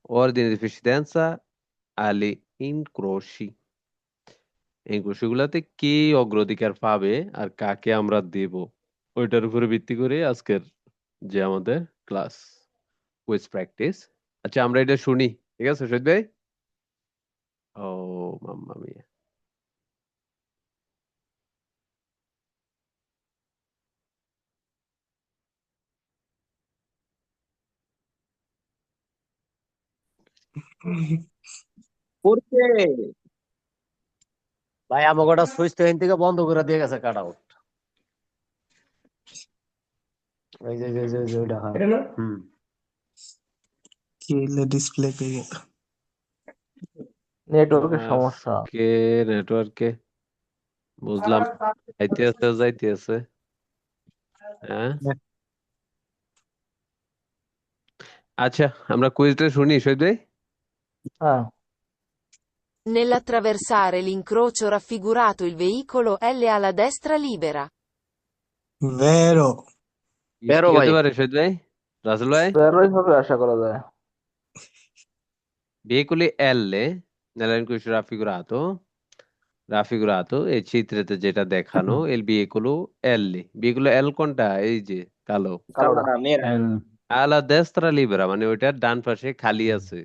ordine di precedenza alle incroci। গুলাতে কে অগ্রাধিকার পাবে আর কাকে আমরা দেব, ওইটার উপরে ভিত্তি করে আজকের যে আমাদের ক্লাস কুইজ প্র্যাকটিস। আচ্ছা, আমরা এটা শুনি। ঠিক আছে শহীদ ভাই? ও মাম্মা মিয়া। করছে ভাই, আমাকে ওটা সুইচ তো এখান থেকে বন্ধ করে দিয়ে গেছে, কাট আউট। এই যে ওইটা, হ্যাঁ। এটা না হুম। কিলে ডিসপ্লে পেয়ে গেল। নেটওয়ার্কের সমস্যা। আজকে নেটওয়ার্কে বুঝলাম, যাইতে আছে যাইতে আছে। হ্যাঁ, আচ্ছা আমরা কুইজটা শুনি শহীদ ভাই। হ্যাঁ, Nell'attraversare l'incrocio raffigurato il veicolo L alla destra libera. ভেরো। বেরো কি ভাই, হতে পারে শহীদ ভাই? রাসেল ভাই? বেরোই হবে আশা করা যায়। veicoli L nell'incrocio raffigurato এই চিত্রেতে যেটা দেখানো এল veicolo L। veicolo L কোনটা? এই যে কালো। কালোটা। আলা দেস্ত্রা লিবেরা মানে ওইটার ডান পাশে খালি আছে।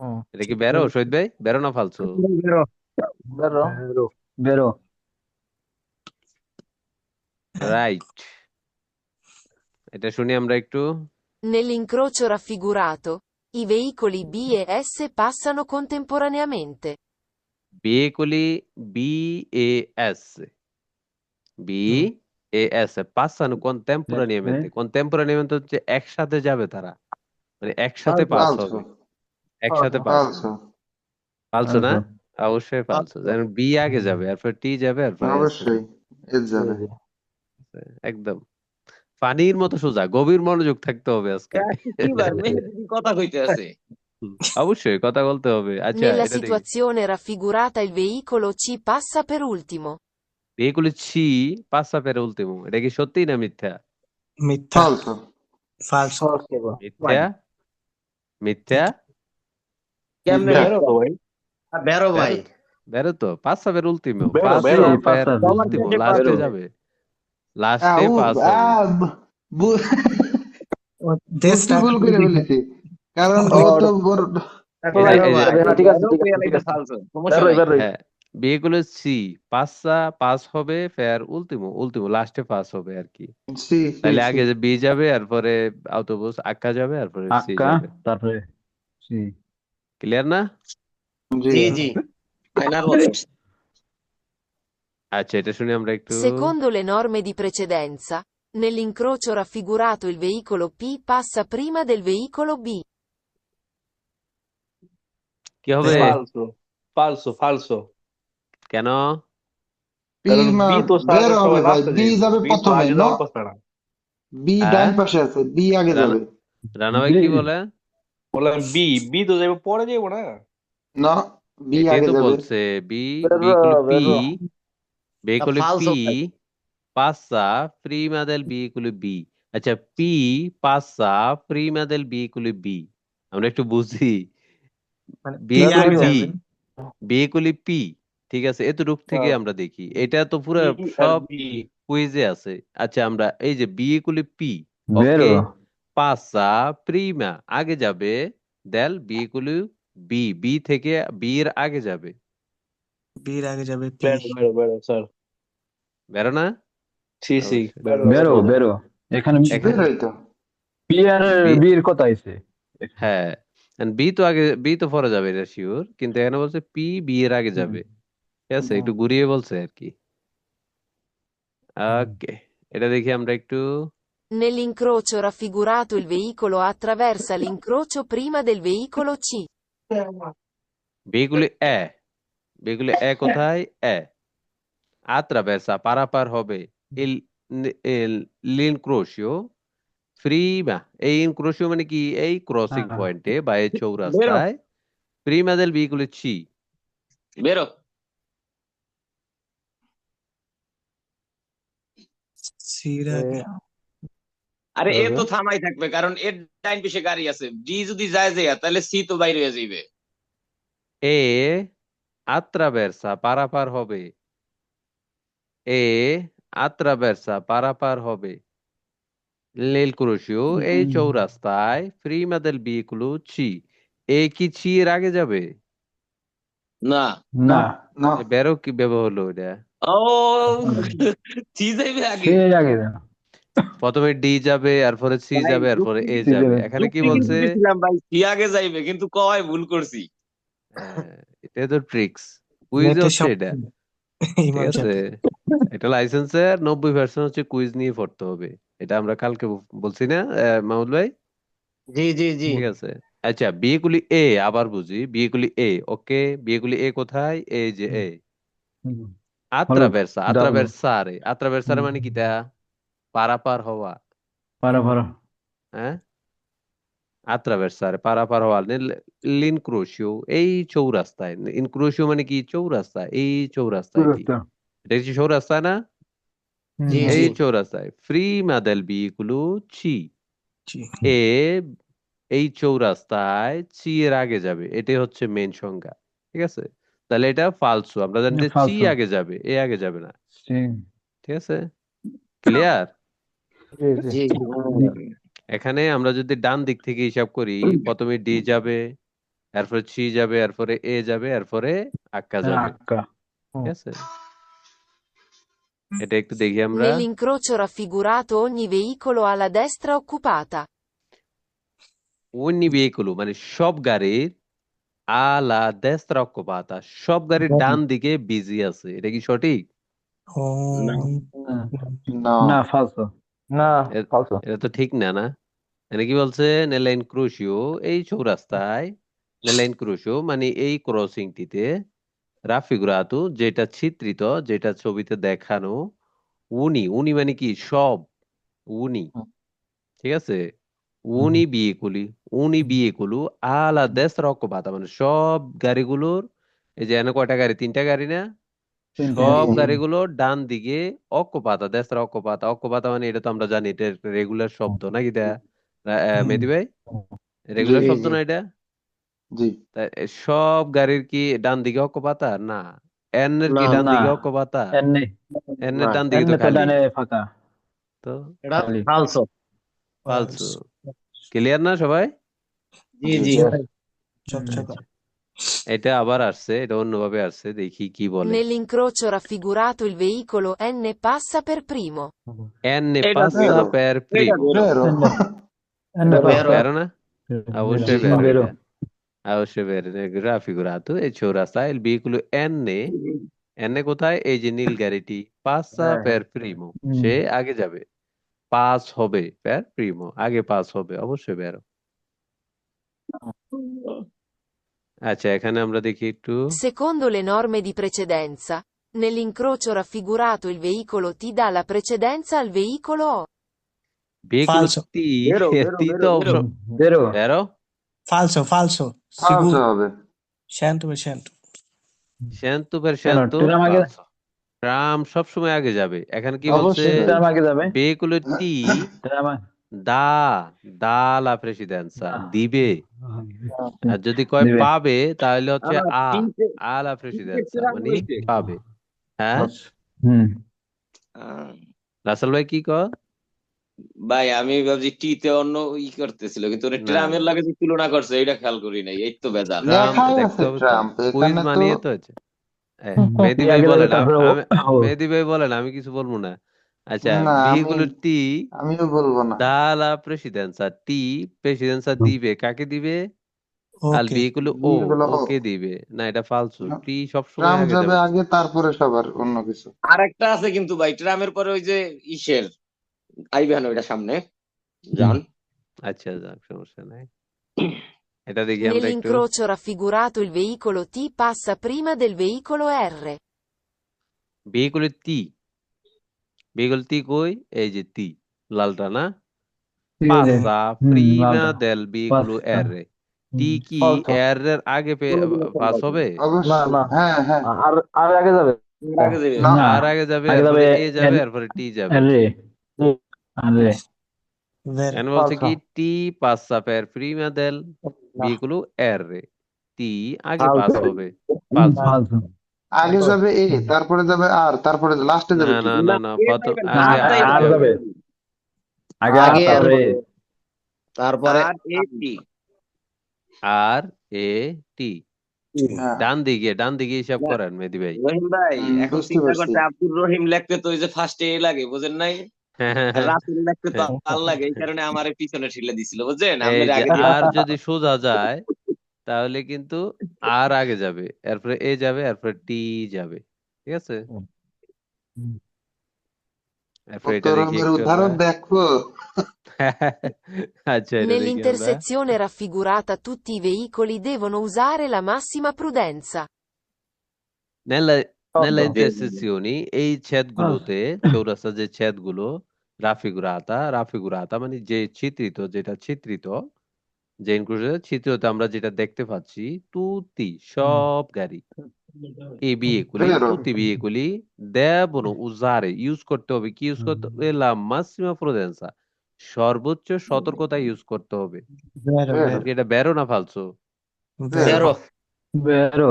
হুম, এটা কি বেরো শহীদ ভাই? বেরো না ফালসো? বেরো বেরো। বেরো। রাইট। এটা শুনি আমরা একটু। Nell'incrocio raffigurato, i veicoli B e S passano contemporaneamente. veicoli BAS hmm, BAS passano contemporaneamente। contemporaneamente হচ্ছে একসাথে যাবে তারা, মানে একসাথে পাস Falso, হবে, একসাথে পাস হবে। falso, পালছো না? অবশ্যই পালছো। যেন বি আগে যাবে, এরপর টি যাবে, এরপর এস অবশ্যই এর জি যাবে। জি। একদম পানির মতো সোজা। গভীর মনোযোগ থাকতে হবে আজকে। কি ভাই মেহেদি কথা কইতে আছে। হুম, অবশ্যই কথা বলতে হবে। আচ্ছা Nella এটা দেখি, situazione raffigurata il veicolo C passa per ultimo. এগুলি ছি পাঁচটা পেরে উল্টিমো, এটা কি সত্যি না মিথ্যা? মিথ্যা। Falso, ফালস। মিথ্যা, মিথ্যা। কেমনে মিথ্যা, বেরো ভাই? বেরো ভাই। বেরো তো, বেরো তো পাঁচটা পেরে উল্টিমো, বেরো বেরো পাঁচটা পের তোমার উল্টিমো দেশে লাস্টে পারো। যাবে, লাস্টে পাস হবে। বু- বুঝতে দেশটা ভুল করে ফেলেছি, কারণ ও, ও তো বড়। দেখো এটা ভাই, এই যে ঠিক আছে বেরো ঠিক পেয়ে আছে ঠিক লাইতে আছে। ফালছো, সমস্যা বেরোই নাই। বেরোই। হ্যাঁ, বিয়েগুলো সি পাঁচটা পাস হবে, ফের উল্টিমো উল্টিমো লাস্টে পাস হবে আর কি। সি সি তাহলে সি আগে যে বি যাবে, এরপরে অটোবুস আক্কা যাবে, এরপরে সি যাবে। ক্লিয়ার না? জি। জি জি, আয়নার মতো। আচ্ছা এটা শুনি আমরা একটু। Secondo le norme di precedenza, nell'incrocio raffigurato il veicolo P passa prima del veicolo B. কি হবে? ফালসো ফালসো ফালসো, কেন? পি কারণ মা বি তো বের হবে সবাই ভাই, লাস্টে বি যাইব, যাবে বি তো প্রথমে আগে ন। যাওয়ার কথা না। বি হ্যাঁ, ডাইন পাশে আছে, বি আগে রানা যাবে। রানা ভাই কি বলে? বললাম বি, বি তো যাইব পরে যাইব না। না, বি এটাই আগে তো যাবে। বলছে। বি বেরো veicolo P, বেরো। veicolo P ফালসো ভাই। passa prima del veicolo B। আচ্ছা, P passa prima del veicolo B, আমরা একটু বুঝি। মানে কি কি veicolo আগে P, যাবে? veicolo P, ঠিক আছে, এতটুক থেকে আমরা দেখি। এটা তো পুরো পি আর সব বি। কুইজে আছে। আচ্ছা আমরা এই যে veicolo P, ওকে, passa prima আগে যাবে, del veicolo B, বি থেকে বি এর আগে যাবে। বির আগে যাবে পি। বেরো বেরো বেরো স্যার। বেরো না? সি সি, অবশ্যই বেরো বেরো। এখানে বেরোই তো। বি, হ্যাঁ বি তো আগে, বি তো পরে যাবে এটা শিওর, কিন্তু এখানে বলছে পি বি এর আগে যাবে। ঠিক আছে, একটু ঘুরিয়ে বলছে আর কি। ওকে, এটা দেখি আমরা একটু। Nell'incrocio raffigurato il veicolo A attraversa l'incrocio prima del veicolo C. বেগুলি এ, বেগুলি এ কোথায়? এ আত্রাভেসা পারাপার হবে, ইল ইল লিনক্রোশিও প্রিমা। এই ইনক্রোশিও মানে কি? এই ক্রসিং পয়েন্টে বা এই বেরো চৌরাস্তায় প্রিমা দেল বিগুলি চি। বেরো। সির আগে। আরে এ হবে তো থামাই থাকবে, কারণ এর ডাইন পিছে গাড়ি আছে। ডি যদি যায় যায় তাহলে সি তো বাইরে হয়ে যাইবে। এ আত্রাভেরসা পারাপার হবে এ আত্রাভেরসা পারাপার হবে লেল ক্রোশিও এই চৌরাস্তায় prima del veicolo C এ কি ছি এর আগে যাবে না। না না বেরো কি ব্যবহার হলো এটা ও সি যাইবে আগে। সে আগে না প্রথমে ডি যাবে এরপরে সি ভাই যাবে এরপরে এ সে যাবে যাবে এখানে কি যুক্তি কিন্তু বলছে দিছিলাম ভাই, সি আগে যাইবে, কিন্তু কয় ভুল করছি। এটা তো ট্রিক্স কুইজ নেটে হচ্ছে সব এটা ঠিক ইমাম আছে সাহেব। এটা লাইসেন্সের 90% হচ্ছে কুইজ নিয়ে পড়তে হবে এটা আমরা কালকে বলছি না মাহমুদ ভাই জি জি জি ঠিক আছে আচ্ছা বিয়েগুলি এ আবার বুঝি বিয়েগুলি এ ওকে বিয়েগুলি এ কোথায় এই যে এ হলো আত্রাভেরসা ডাবল আত্রাভেরসারে আত্রাভেরসারে মানে কি তা পারাপার হওয়া পারা পারা হ্যাঁ আত্রাভেরসারে পারাপার হওয়া লিনক্রোশিও এই চৌরাস্তায় ইনক্রোশিও মানে কি চৌরাস্তা এই চৌরাস্তায় কি রাস্তা এটা হচ্ছে চৌরাস্তা না জি এই জি চৌরাস্তায় ফ্রি মাদেল বিগুলো ছি জি। এ এই চৌরাস্তায় চি এর আগে যাবে এটাই হচ্ছে মেন সংজ্ঞা ঠিক আছে তাহলে এটা ফালসু আমরা জানি যে চি ফালতু আগে যাবে এ আগে যাবে না সে ঠিক আছে ক্লিয়ার জি এখানে আমরা যদি ডান দিক থেকে হিসাব করি প্রথমে ডি যাবে এরপরে সি যাবে এরপরে এ যাবে এরপরে আক্কা যাবে আক্কা ঠিক আছে এটা একটু দেখি আমরা Nell'incrocio raffigurato ogni veicolo ha la destra occupata. ogni veicolo মানে সব গাড়ির আলা দেস্ত্রা অক্কুপাতা সব গাড়ির ডান দিকে বিজি আছে এটা কি সঠিক ও না। না না ফালতু না এ- ফালতু এটা তো ঠিক না না মানে কি বলছে নেলাইন ক্রুশিও এই চৌরাস্তায় নেলাইন ক্রুশিও মানে এই ক্রসিংটিতে রাফিগুরাতু যেটা চিত্রিত যেটা ছবিতে দেখানো উনি উনি মানে কি সব উনি ঠিক আছে উনি বিয়েগুলো আলা দেস্ত্রা অক্কুপাতা মানে সব গাড়িগুলোর এই যে এনে কয়টা গাড়ি তিনটা গাড়ি না তিনটে সব গাড়িগুলো ডান দিকে অক্কুপাতা দেশরা অক্কুপাতা অক্কুপাতা মানে এটা তো আমরা জানি এটা রেগুলার শব্দ নাকি এটা মেহেদী ভাই রেগুলার জি শব্দ জি না এটা জি সব গাড়ির কি ডান দিকে অক্কুপাতা না এন এর কি না ডান না দিকে অক্কুপাতা এমনি এন না এর ডান দিকে তো এমনি তো খালি ডানে ফাঁকা তো এটা খালি ফালসো ফালতু ক্লিয়ার না সবাই জি জি জি জি জি ভাই চকচক আচ্ছা এটা আবার আসছে এটা অন্যভাবে আসছে দেখি কি বলে Nell'incrocio raffigurato il veicolo N passa per primo. N নে এটা পাসা বেরো per এটা primo বেরো। বেরো এমনি বেরো বেরো না অবশ্যই জি বেরো বেরো এটা অবশ্যই বেরো raffigurato এই চৌরাস্তায় il veicolo N কোথায় এই যে নীল গাড়িটি পাসা হ্যাঁ per primo সে আগে যাবে পাস হবে per primo আগে পাস হবে অবশ্যই বেরো আচ্ছা এখানে আমরা দেখি একটু Secondo le norme di precedenza, nell'incrocio raffigurato il veicolo T dà la precedenza al veicolo O. veicolo Falso. T বেরো বেরো T বেরো তো বেরো। অবশ্য বেরো বেরো falso falso ফালতু sicuro হবে 100% শান্ত per কেন শান্ত ট্রাম আগে falso ট্রাম সবসময় আগে যাবে এখানে কি বলছে অবশ্যই ট্রাম আগে যাবে veicolo T ট্রাম দা দা la precedenza দিবে আর যদি কয় দিবে পাবে তাহলে হচ্ছে আমার আ তিনটে la তিনটে precedenza ট্রাম মানে হয়েছে। পাবে হ্যাঁ হুম রাসেল ভাই কি কর ভাই আমি ভাবছি টি তে অন্য ই করতেছিল, কিন্তু ওরা না ট্রামের না লাগে যে তুলনা করছে এটা খেয়াল করি নাই, এই তো বেজাল। ট্রাম্প লেখাই দেখতে আছে হবে তো ট্রাম্প কুইজ এখানে তো মানিয়ে তো হচ্ছে মেহেদী টি ভাই আগে যাবে বলেন তারপরে আমি ও মেহেদী ভাই বলেন আমি কিছু বলবো না আচ্ছা না আমি veicolo T আমিও বলবো না dà la presidenza T presidenza দিবে কাকে দিবে al okay veicolo O বিয়েগুলো ওকে দিবে না এটা ফালতু না, T সবসময় ট্রাম্প আগে যাবে যাবে আগে তারপরে সবার অন্য কিছু আর একটা আছে কিন্তু ভাই, ট্রামের পরে ওই যে ইসের আইবেন ওইটা সামনে যান। আচ্ছা যাক সমস্যা নাই এটা দেখি আমরা একটু Nell'incrocio raffigurato il veicolo T passa prima del veicolo R. veicolo T veicolo T কই এই যে T লালটা না passa prima লালটা del veicolo পাঁচটা R T কি ফালতু R এর আগে পাস হবে না অবশ্যই না হ্যাঁ হ্যাঁ আর আর আগে যাবে আগে যাবে। না না আর আগে যাবে আগে এরপরে যাবে A যাবে এরপরে T যাবে রে আরে Vero. এখানে বলছে কি Falso. ti passa per prima del না veicolo R, ti আগে পাস falso হবে, ফালসো। ফালতু আগে যাবে এ, তারপরে যাবে আর, তারপরে লাস্টে না যাবে টি। না না না না, এ প্রথম যাইবে না না আগে আরটাই আর আর যাবে যাবে, যাবে আগে আর আগে আর তারপরে তারপরে আর এ টি আর এ টি। হ্যাঁ, ডান দিকে হিসাব না করেন মেহেদী ভাই। রহিম ভাই এখন বুঝতে চিন্তা পারছি। করতে আব্দুর রহিম লিখতে তো ওই যে ফার্স্টে এ লাগে বুঝেন নাই, হ্যাঁ হ্যাঁ আর হ্যাঁ রাসেল লিখতে তো হ্যাঁ। আর লাগে, এই কারণে আমার পিছনে ঠেলে দিছিল বুঝছেন, এই আপনার যে আগে দিয়ে আর যদি সোজা যায় তাহলে কিন্তু আর আগে যাবে, এরপরে এ যাবে, এরপরে টি যাবে, ঠিক আছে? এরপরে এটা দেখি কতরকমের একটু আমরা। উদাহরণ দেখো। আচ্ছা এটা দেখি আমরা। Nell'intersezione raffigurata tutti i veicoli devono usare la massima prudenza. Nella, nella Falso. intersezioni এই ছেদগুলোতে, চৌরাস্তা যে ছেদগুলো, রাফিগুরাতা মানে যে চিত্রিত, যেটা চিত্রিত, যে include চিত্রিত আমরা যেটা দেখতে পাচ্ছি, তুতি সব গাড়ি, এই বিয়েগুলি, Vero, তুতি বিয়েগুলি দেবনো উজারে ইউজ করতে হবে, কি ইউজ করতে হবে, লা মাসিমা প্রুদেন্সা, সর্বোচ্চ সতর্কতা ইউজ করতে হবে। Vero, vero, vero, এটা বেরো না ফালসো? vero. তেরো বেরো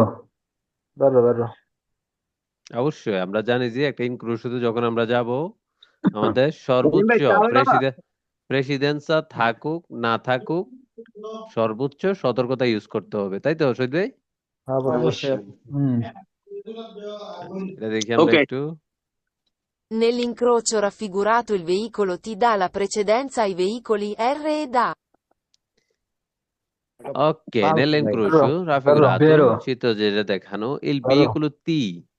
বেরো বেরো অবশ্যই আমরা জানি যে একটা ইনক্লুসিভে যখন আমরা যাব, আমাদের রহিম সর্বোচ্চ ভাই চাল না প্রেসিডেন্সা থাকুক না থাকুক, সর্বোচ্চ সতর্কতা ইউজ করতে হবে, তাই তো শহীদ ভাই? হ্যাঁ বড় অবশ্যই। এটা দেখি আমরা ওকে একটু। Nell'incrocio raffigurato il veicolo T dà la precedenza ai veicoli R ed A. Okay, Falso, nell'incrocio Vero, raffigurato, vero. চিত্র যেটা দেখানো, il বেরো veicolo T,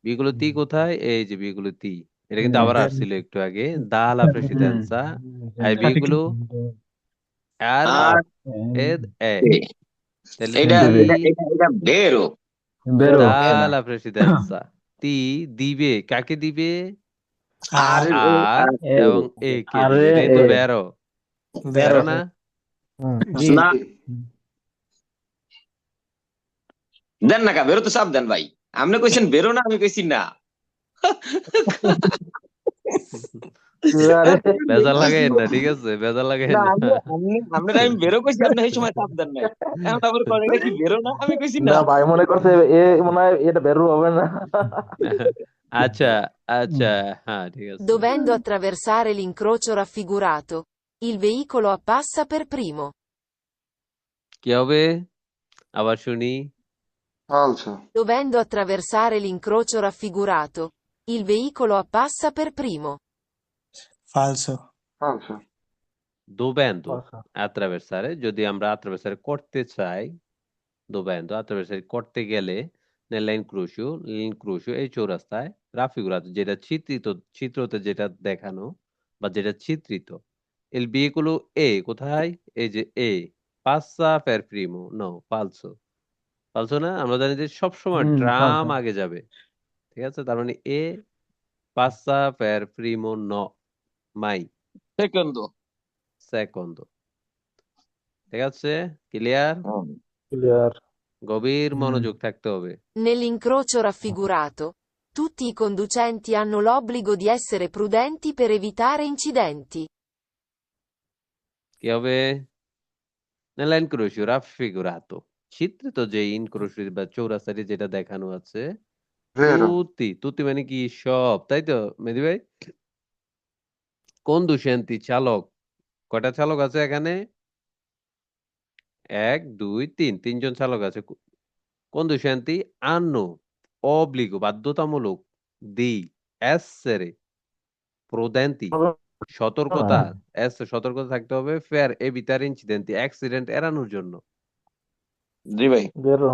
veicolo T কোথায়, এই যে veicolo T, এটা কিন্তু আবার vero. আসছিল একটু আগে, dalla presidenza ai veicolo R আর ed E, তাহলে এটা T এটা এটা এটা বেরো বেরো dalla presidenza, T দিবে, কাকে দিবে, আর Ah, আর এ এবং এ কে আরে দিবে, এটাই তো এ বেরো, বেরো বেরো না? জি না জি। দেন না কা বেরো তো চাপ দেন ভাই, আপনি কইছেন বেরো না, আমি কইছি না। আরে বেজার লাগাইেন না, ঠিক আছে, বেজার লাগাইেন না না। আপনার আমি বেরো কইছি, আপনি এই সময় চাপ দেন নাই, এখন আবার করেন এটা কি বেরো না, আমি কইছি না। না ভাই মনে করছে এ মনে হয় এটা বেরো হবে না আচ্ছা আচ্ছা, হ্যাঁ ঠিক আছে। Dovendo attraversare l'incrocio raffigurato, il veicolo appassa per primo. কি হবে, আবার শুনি। Falso, Dovendo attraversare l'incrocio raffigurato, il veicolo appassa per primo. falso. falso, dovendo Falso. attraversare, যদি আমরা attraversare করতে চাই, dovendo attraversare করতে গেলে, nell'incrocio এই চৌরাস্তায়, raffigurato যেটা চিত্রতে যেটা দেখানো বা যেটা চিত্রিত, il veicolo E কোথায়, এই যে এ, passa per primo, no, falso, falso না, আমরা জানি যে সবসময় ট্রাম falso. আগে যাবে, ঠিক আছে, তার মানে এ passa per primo, no, mai, second secondo, ঠিক আছে, ক্লিয়ার? Clear. গভীর মনোযোগ থাকতে হবে। Nell'incrocio raffigurato, tutti i conducenti hanno l'obbligo di essere prudenti per evitare incidenti. কি হবে, nell'incrocio raffigurato, চিত্রিত যে ইনক্রোশিও বা চৌরাস্তাটি যেটা দেখানো আছে, vero, তুতি মানে কি সব, তাই তো মেহেদী ভাই? কন্ডুসেন্তি চালক, কয়টা চালক আছে এখানে, 1 2 3, তিনজন চালক আছে। কন্ডুসেন্তি hanno obbligo বাধ্যতামূলক, di essere prudenti সতর্কতা, সতর্কতা থাকতে হবে, per evitare incidenti অ্যাক্সিডেন্ট এড়ানোর জন্য। জি ভাই বেরো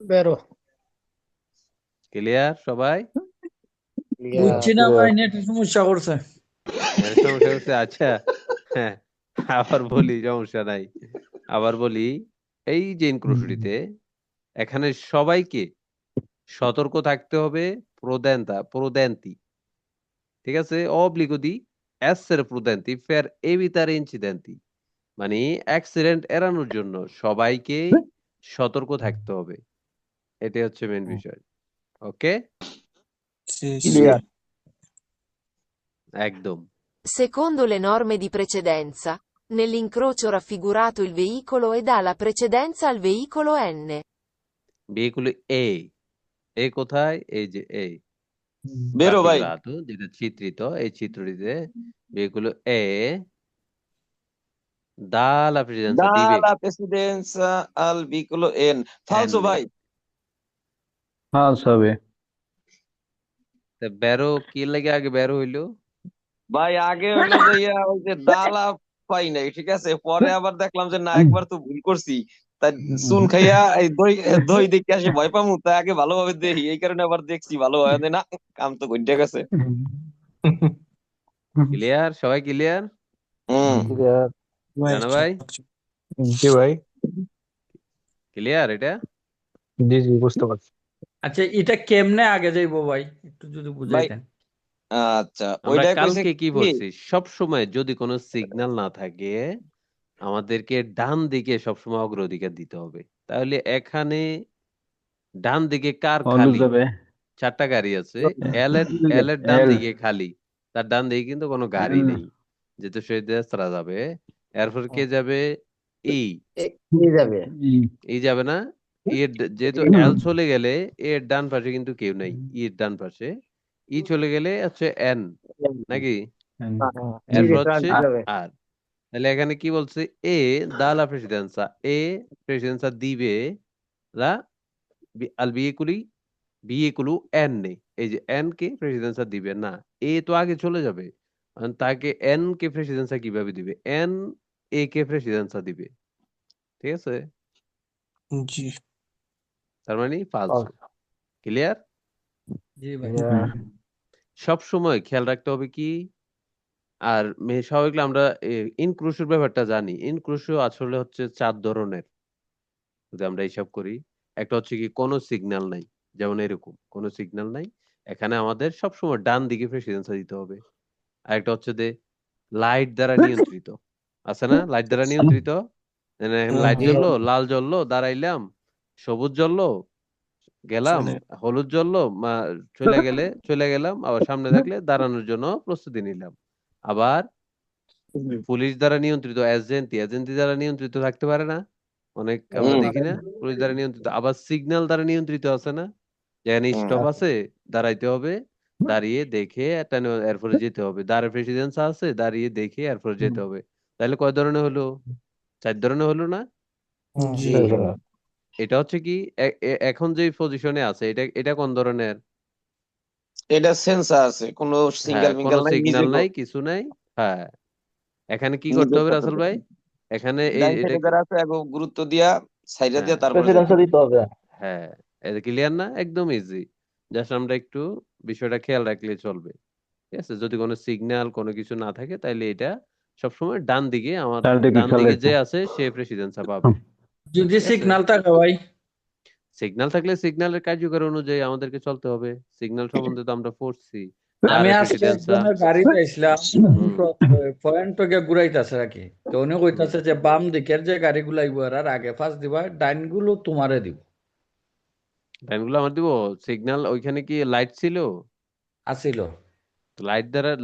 বেরো ক্লিয়ার সবাই? বুঝছি না ভাই, নেটের সমস্যা করছে। সমস্যা হচ্ছে, আচ্ছা হ্যাঁ, আবার বলি, সমস্যা নাই, আবার বলি, এই যে ইনক্লুসিভিটিতে এখানে সবাইকে সতর্ক থাকতে হবে, প্রুদেন্তি, ঠিক আছে, obbligo di essere prudenti per evitare incidenti, মানে অ্যাক্সিডেন্ট এড়ানোর জন্য সবাইকে সতর্ক থাকতে হবে, এটাই হচ্ছে মেন বিষয়। ওকে, Sì, sì. ক্লিয়ার একদম। Secondo le norme di precedenza, nell'incrocio raffigurato il veicolo E dà la precedenza al veicolo N. veicolo এ কোথায়? এই যে এই বেরো ভাই raffigurato, যেটা চিত্রিত, এই চিত্রটিতে veicolo এ dà la precedenza, dà দিবে la precedenza al veicolo N falso N ভাই falso হবে তা বেরো কি লাগে আগে বেরো হইলো? ভাই আগে হলো যে ওই যে দালা পাই নাই, ঠিক আছে, পরে আবার দেখলাম যে না একবার তো ভুল করছি, তাই চুন খাইয়া এই দই দই দেখে আসে ভয় পামু, তাই আগে ভালোভাবে দেখি, এই কারণে আবার দেখছি ভালোভাবে যে না কাম তো ঘটে গেছে। ক্লিয়ার? সবাই ক্লিয়ার? হম clear ভাই রানা ভাই জি ভাই ক্লিয়ার এটা? জি জি বুঝতে পারছি আচ্ছা এটা কেমনে আগে যাইবো ভাই, একটু যদি ভাই বুঝাইতেন। আচ্ছা আমরা ওইটাই কইছে কালকে কি কি বলছি, সব সময় যদি কোনো সিগন্যাল না থাকে আমাদেরকে ডান দিকে সবসময় অগ্রাধিকার দিতে হবে। তাহলে এখানে ডান দিকে কার হলুদ খালি? যাবে 4টা গাড়ি আছে, এল এর ডান এল দিকে খালি, তার ডান দিকে কিন্তু কোনো গাড়ি নেই, যেহেতু সে দেশরা যাবে। এরপর কে যাবে? ই নিয়ে যাবে। ই যাবে না? যেহেতু এল চলে গেলে এর ডান পাশে কিন্তু কেউ নাই, এর ডান পাশে। ই চলে গেলে হচ্ছে এন, নাকি? এরপর হচ্ছে আর। তাহলে এখানে কি বলছে? এ dà la precedenza, এ precedenza দিবে la al veicolo n, এই যে n কে precedenza দিবে না, এ তো আগে চলে যাবে, তাকে n কে precedenza কিভাবে দিবে? n এ কে precedenza দিবে, ঠিক আছে? জি তার মানে ফালসো। ক্লিয়ার? জি ভাই। সব সময় খেয়াল রাখতে হবে কি, আর স্বাভাবিকলি আমরা ইনক্রুশিভ ব্যাপারটা জানি। ইনক্রুশিভ আসলে হচ্ছে 4 ধরনের, যদি আমরা হিসাব করি। একটা হচ্ছে কি কোনো সিগন্যাল নাই, যেমন এরকম কোনো সিগন্যাল নাই, এখানে আমাদের সবসময় ডান দিকে প্রেসিডেন্সা দিতে হবে। আরেকটা হচ্ছে যে লাইট দ্বারা নিয়ন্ত্রিত, আছে না? লাইট দ্বারা নিয়ন্ত্রিত, লাইট জ্বললো, লাল জ্বললো, দাঁড়াইলাম, সবুজ জ্বললো, গেলাম, হলুদ জ্বললো, চলে গেলাম, আবার সামনে থাকলে দাঁড়ানোর জন্য প্রস্তুতি নিলাম। আবার পুলিশ দ্বারা নিয়ন্ত্রিত এজেন্টি দ্বারা নিয়ন্ত্রিত থাকতে পারে না? অনেক আমরা দেখি না পুলিশ দ্বারা নিয়ন্ত্রিত। আবার সিগন্যাল দ্বারা নিয়ন্ত্রিত আছে না, যেখানে স্টপ আছে দাঁড়াইতে হবে, দাঁড়িয়ে দেখে এরপরে যেতে হবে, দাঁড়ে প্রেসিডেন্স আছে, দাঁড়িয়ে দেখে এরপরে যেতে হবে। তাহলে কয় ধরনের হলো? 4 ধরনের হলো না? জি এটা হচ্ছে কি এখন যে পজিশনে আছে, এটা এটা কোন ধরনের? এটা সেন্সার আছে, কোনো সিঙ্গেল কোনো মিঙ্গেল নাই, নিজে সিগন্যাল নাই, কিছু নাই। হ্যাঁ, এখানে কি করতে নিজে হবে রাসেল ভাই? এখানে ডাইন এটা সাইডে যারা আছে আগে গুরুত্ব দিয়া সাইডে দিয়া হ্যাঁ তারপরে প্রেসিডেন্সি দিতে হবে হ্যাঁ, এটা ক্লিয়ার না? একদম ইজি। জাস্ট আমরা একটু বিষয়টা খেয়াল রাখলে চলবে, ঠিক আছে? যদি কোনো সিগন্যাল কোনো কিছু না থাকে তাহলে এটা সবসময় ডান দিকে, আমার চারদিকে ডান খেয়াল দিকে রাখতে যে আছে সে প্রেসিডেন্সা পাবে। যদি ঠিক আছে? সিগন্যাল থাকে ভাই, সিগন্যাল থাকলে সিগন্যালের কার্যকর অনুযায়ী আমাদেরকে চলতে হবে। সিগন্যাল সম্বন্ধে তো আমরা পড়ছি, আমি দাঁড়ে আজকে প্রেসিডেন্সা। একজনের গাড়ি চাইছিলাম, পয়েন্ট থেকে ঘুরাইতেছে আর কি, তো উনি কইতাছে যে বাম দিকের যে গাড়িগুলো আইবো আর আগে ফার্স্ট দিবা, ডাইন গুলো তোমারে দিব। লাইনগুলো আমার দিব। সিগন্যাল ওইখানে কি লাইট ছিল? আসিল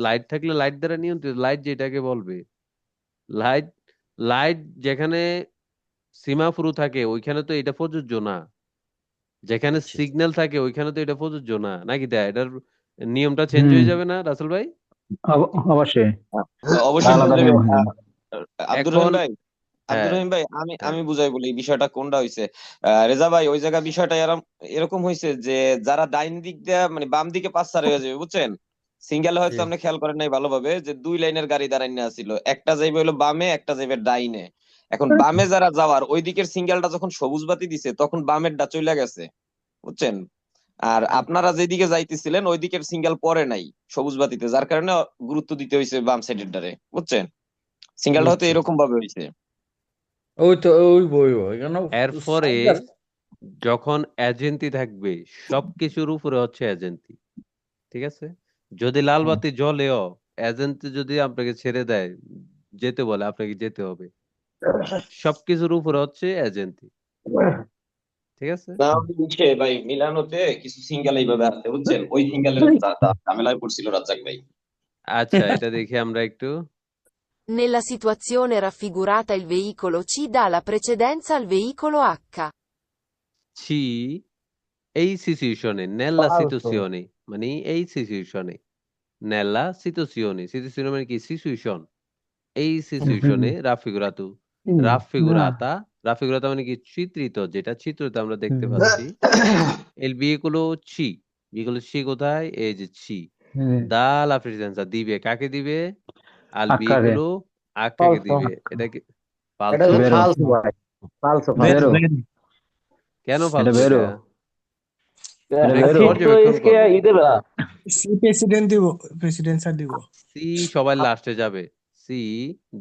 লাইট থাকলে লাইট দ্বারা নিয়ন্ত্রিত, লাইট যেটাকে বলবে লাইট, লাইট যেখানে সীমাফুরু থাকে ওইখানে তো এটা প্রযোজ্য না, যেখানে সিগন্যাল থাকে ওইখানে তো এটা প্রযোজ্য না, নাকি? এটার নিয়মটা চেঞ্জ হয়ে যাবে না রাসেল ভাই? অবশ্যই অবশ্যই আলাদা চলে নিয়ম যাবে। হয়ে আব্দুর এখন রহিম ভাই, আব্দুর হ্যাঁ রহিম ভাই, আমি হ্যাঁ আমি বুঝাই বলি এই বিষয়টা কোনটা হইছে। রেজা ভাই, ওই জায়গা বিষয়টা এরকম হয়েছে যে যারা ডাইন দিক দিয়ে মানে বাম দিকে পাঁচসার হয়ে যাবে, বুঝছেন? সিঙ্গেল হয়তো আপনি খেয়াল করেন নাই ভালোভাবে, যে 2 লাইনের গাড়ি দাঁড়ায় না ছিল, একটা যাইবে হলো বামে, একটা যাইবে ডাইনে। এখন বামে যারা যাওয়ার ওই দিকের সিঙ্গেলটা যখন সবুজ বাতি দিছে তখন বামেরটা চলে গেছে, বুঝছেন? আর আপনারা যেদিকে যাইতেছিলেন ওই দিকের সিঙ্গেল পরে নাই সবুজ বাতিতে, যার কারণে গুরুত্ব দিতে হয়েছে বাম সাইডের ডারে, বুঝছেন? সিঙ্গেলটা হয়তো এরকম ভাবে হয়েছে। ওই তো ওই বই এখানে এরপরে যখন এজেন্টি থাকবে, সবকিছুর উপরে হচ্ছে এজেন্টি, ঠিক আছে? যদি লাল বাতি জ্বলেও এজেন্টি যদি আপনাকে ছেড়ে দেয়, যেতে বলে, আপনাকে যেতে হবে। সবকিছুর উপরে হচ্ছে এজেন্টি, ঠিক আছে? না বুঝছে ভাই, মিলানোতে কিছু সিঙ্গেল এইভাবে আছে, বুঝছেন? ওই সিঙ্গেলের ঝামেলায় পড়ছিল রাজ্জাক ভাই। আচ্ছা এটা দেখি আমরা একটু। Nella situazione raffigurata il veicolo C dà la precedenza al veicolo H. ছি এই সিচুয়েশনে নেল্লা Falso. সিচুয়েশনে মানে এই সিচুয়েশনে নেল্লা সিচুয়েশনে মানে কি সিচুয়েশন, এই সিচুয়েশনে রাফিগুরাতু রাফিগুরাতা রাফিগুরাতা মানে কি চিত্রিত, যেটা চিত্রিত আমরা দেখতে পাচ্ছি। এল বিয়েগুলো ছি কোথায়, এই যে ছি দা লা প্রেসিডেন্সা দিবে কাকে দিবে, আল আক্কাকে। বিয়েগুলো আক্কাকে Falso. দিবে। এটা কি এটা ফালসো? Vero. ফালস ভাই, ফালস Vero. কেন এটা ফালসো? বেরো। এটা এটা একটু বেরো। পর্যবেক্ষণ করো। সি প্রেসিডেন্ট দিব, প্রেসিডেন্সা দিব। সি সবার লাস্টে যাবে। সি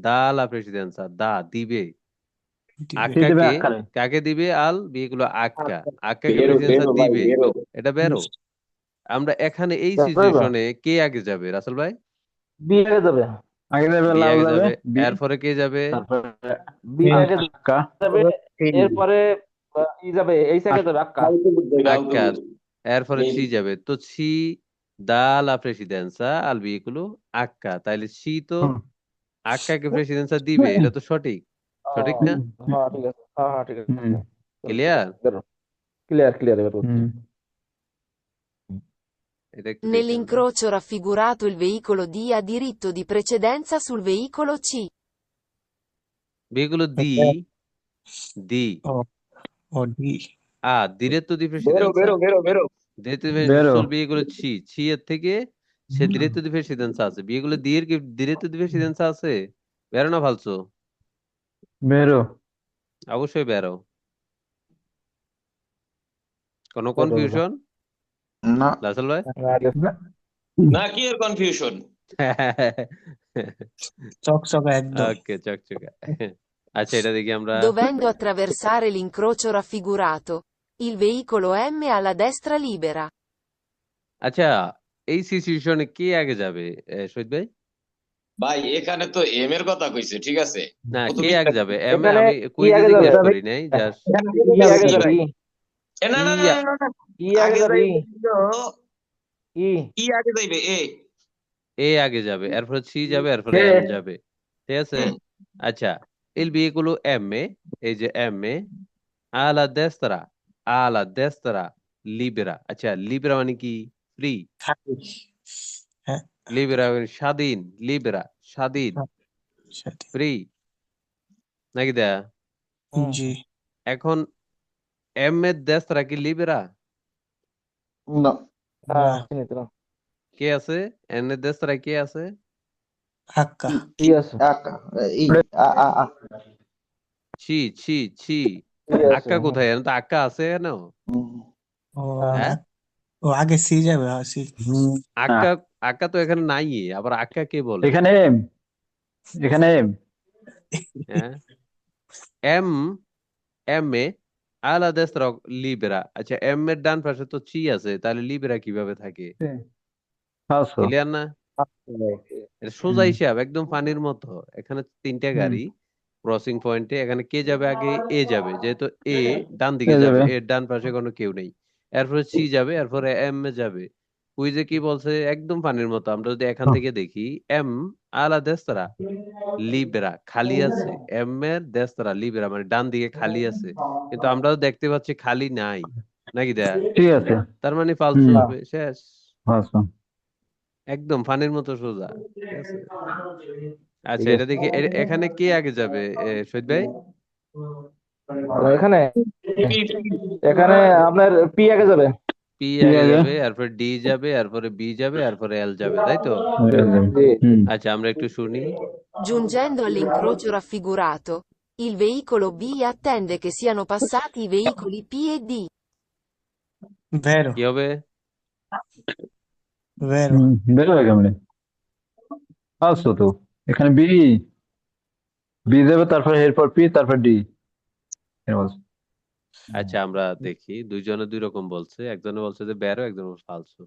দা লা প্রেসিডেন্সা দা দিবে দিবে। দিবে আক্কাকে, আক্কারে। কাকে দিবে, আল বিয়েগুলো আক্কাকে প্রেসিডেন্সা দিবে। এটা বেরো। আমরা এখানে এই সিচুয়েশনে কে আগে যাবে রাসেল ভাই? আগে যাবে বি লাল আগে যাবে, যাবে, বি এরপরে কে যাবে? তারপরে আক্কা, এরপরে আক্কা, এরপরে সি যাবে। তো সি দা লা প্রেসিডেন্সা আল বিয়েগুলো আক্কা, তাইলে সি তো হুম। আক্কাকে প্রেসিডেন্সা দিবে, এটা তো সঠিক, সঠিক না? হুম, ক্লিয়ার? হুম। এটা একটু দেখি আমরা। Nell'incrocio raffigurato il veicolo D ha diritto di precedenza sul veicolo C. বিয়েগুলো দি দি ও ডি। diretto di বেরো precedenza, বেরো বেরো বেরো diretto di Vero. sul বিয়েগুলো ছি এর থেকে সে diretto di precedenza আছে, বিয়েগুলো দি এর কি diretto di precedenza আছে? বেরো না ফালসো? বেরো। অবশ্যই বেরো। কোনো কনফিউশন না, রাসেল ভাই? না, কি এর কনফিউশন? চকচকা একদম। ওকে চকচকা। আচ্ছা এটা দেখি আমরা। Dovendo attraversare l'incrocio raffigurato, il veicolo M ha la destra libera. আচ্ছা এই সিচুয়েশনে কে আগে যাবে শহীদ ভাই? ভাই এখানে তো এম এর কথা কইছে, ঠিক আছে? না ও তো কে আগে যাবে? এখানে আমি কি কুইজে আগে জিজ্ঞেস যাবে? করি নাই, জাস্ট এখানে ই আগে যাবে, ই। না না না না না, ই আগে আগে যাবে, ই। যাইবে ই। ই আগে যাইবে এ আগে যাবে, এরপরে সি যাবে, এরপরে কে? এম যাবে, ঠিক আছে? আচ্ছা il veicolo M, এই যে M alla destra libera। আচ্ছা লিবেরা মানে কি? ফ্রি। খালি। হ্যাঁ, লিবেরা মানে স্বাধীন, লিবেরা স্বাধীন, সাথে। ফ্রি নাকি দেয়া? জি। এখন এম এর destra কি লিবেরা? না, না, চিনি তো না। কে আছে? এন এর destra কে আছে? আক্কা। ই আছে। আকা, ই, আ। ছি ছি ছি ই আছে। আক্কা কোথায়? এখানে তো আক্কা আছে কেন? ও হ্যাঁ ও আগে সি যাবে, সি। আক্কা, আক্কা তো এখানে নাই, আবার আক্কা কে বলে? এখানে এম, এখানে এম। হ্যাঁ এম এম এ আলা destra লিবেরা। আচ্ছা এম এর ডান পাশে তো চি আছে, তাহলে লিবেরা কিভাবে থাকে? ফালসো। ক্লিয়ার না? এটা সোজা হিসাব, একদম পানির মতো। এখানে তিনটা গাড়ি ক্রসিং পয়েন্টে, এখানে কে যাবে আগে? এ যাবে, যেহেতু এ ডান দিকে এ যাবে, যাবে। এর ডান পাশে কোনো কেউ নেই। এরপরে সি যাবে, এরপরে এম এ যাবে। কুইজে কি বলছে? একদম পানির মতো। আমরা যদি এখান থেকে দেখি এম আলা destra লিবেরা খালি আছে, এম এর destra লিবেরা মানে ডান দিকে খালি আছে, কিন্তু আমরা তো দেখতে পাচ্ছি খালি নাই, নাকি দেয়া? ঠিক আছে, তার মানে ফালসো হুম। হবে, শেষ। ফালসো। একদম পানির মতো সোজা, ঠিক আছে? আচ্ছা ঠিক এটা দেখি এখানে কে আগে যাবে শহীদ ভাই? এখানে এখানে আপনার পি আগে যাবে। পি পি আগে আগে। যাবে, এরপরে ডি যাবে, এরপরে বি যাবে, এরপরে এল যাবে, তাই তো? জি। আচ্ছা আমরা একটু শুনি। Giungendo all'incrocio raffigurato, il veicolo B attende che siano passati i veicoli P e D. ভেরো, কি হবে? ভেরো। বেরো কেমনে? ফালসো তো। এখানে বি, বি যাবে, তারপর এরপর পি, তারপর ডি। আচ্ছা আমরা দেখি, দুইজনে দুই রকম বলছে, একজনে বলছে যে বেরো, একজন ফালসো।